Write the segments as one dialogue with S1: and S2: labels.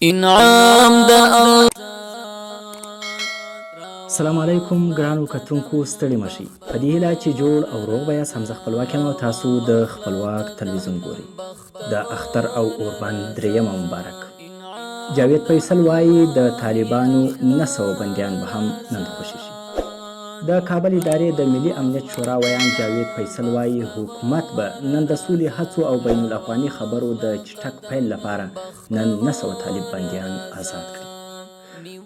S1: انعام د
S2: السلام علیکم ګرانو کتونکو ستړي مشئ په دې هیله چې جوړ او روغ به یاست. حمزه خپلواک یم او تاسو د خپلواک تلویزیون ګورئ. د اختر او اوربند درېیمه مبارک. جاوید فیصل وایي د طالبانو 900 بندیان به هم نن خوشي شي. د کابل ادارې د ملي امنیت شورا ویان جاوید فیصل وایي حکومت به نن د سولې هڅو او بین الاقوامي خبرو د چټک پیل لپاره نن 900 طالب بندیان آزاد کړي.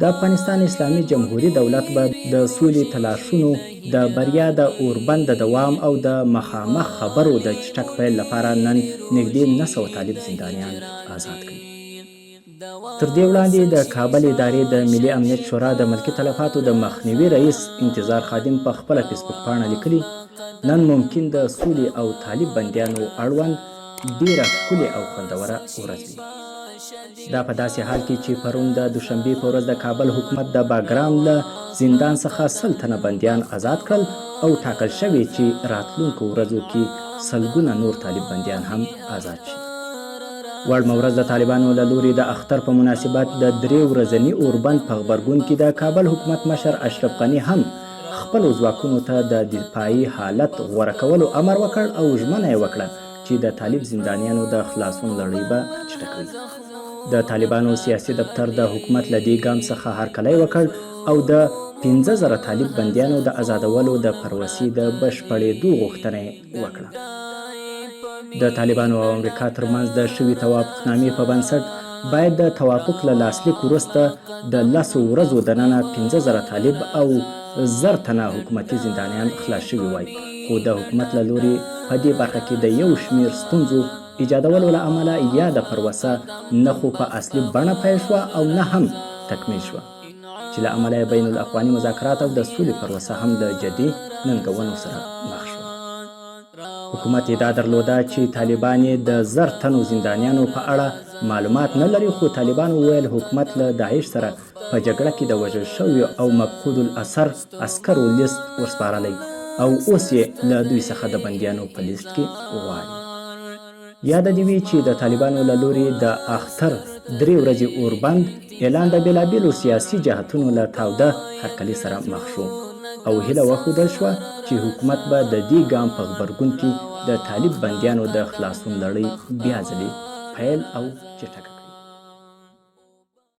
S2: د افغانستان اسلامي جمهوریت دولت به د سولې تلاشونو د بریا د اوربند د دوام او د مخامخ خبرو د چټک پیل لپاره نن نږدې 900 طالب زندانیان آزاد کړي. تر دې وړاندې د کابل ادارې د ملي امنیت شورا د ملکي تلفاتو د مخنیوي رئیس انتظار خادم په خپله فیسبوک پاڼه لیکلي نن ممکن د سولې او طالب بندیانو اړوند ډیره ښکلې او خوندوره ورځ وي. دا په داسې حال کې چې پرون د دوشنبې په ورځ د کابل حکومت د باګرام له زندان څخه 100 تنه بندیان آزاد کړل او ټاکل شوی چې راتلونکو ورځو کې سلګونه نور طالب بندیان هم آزاد شي. وړمه ورځ د طالبانو له لوري د اختر په مناسبت د 3 ورځني اوربند په غبرګون کې د کابل حکومت مشر اشرف غني هم خپلو ځواکونو ته د دفاعي حالت غوره کولو امر وکړ او ژمنه یې وکړه چې د طالب زندانیانو د خلاصون لړۍ به چټکوي. د طالبانو سیاسي دفتر د حکومت له دې ګام څخه هرکلی وکړ او د 15,000 طالب بندیانو د آزادولو د پروسې د بشپړېدو غوښتنه وکړه. د طالبانو او امریکا ترمنځ د شوي توافقنامې په بنسټ باید د توافق له لاسلیک وروسته د 10 ورځو دننه 15,000 طالب او 1000 تنه حکومتي زندانیان خلاص شوي وای، خو د حکومت له لوري په دې برخه کې د یو شمیر ستونزو ایجادولو له امله یا د پروسه نه خو په اصلي بڼه پیل شوه او نه هم تکمیل شوه، چې له امله بین الاقوامي مذاکرات او د سولې پروسه هم د جدي ننګونو سره مخ شوه. حکومت ادعا درلوده چې طالبان د 1000 تنو زندانیانو په اړه معلومات نه لري، خو طالبانو ویل حکومت له داعش سره په جګړه کې د وژل شویو او مفقود الاثر عسکرو لیست ورسپارلی او اوس یې له دوی څخه د بندیانو په لیست کې غواړي. یاد دې وي چې د طالبانو له لوري د اختر 3 ورځې اوربند اعلان د بېلابېلو سیاسي جهتونو له تاوده هرکلي سره مخ شو او هیله وښودل شوه چې حکومت به د دې ګام په غبرګون کې د طالب بندیانو د خلاصون لړۍ بیا ځلې پیل او چټکه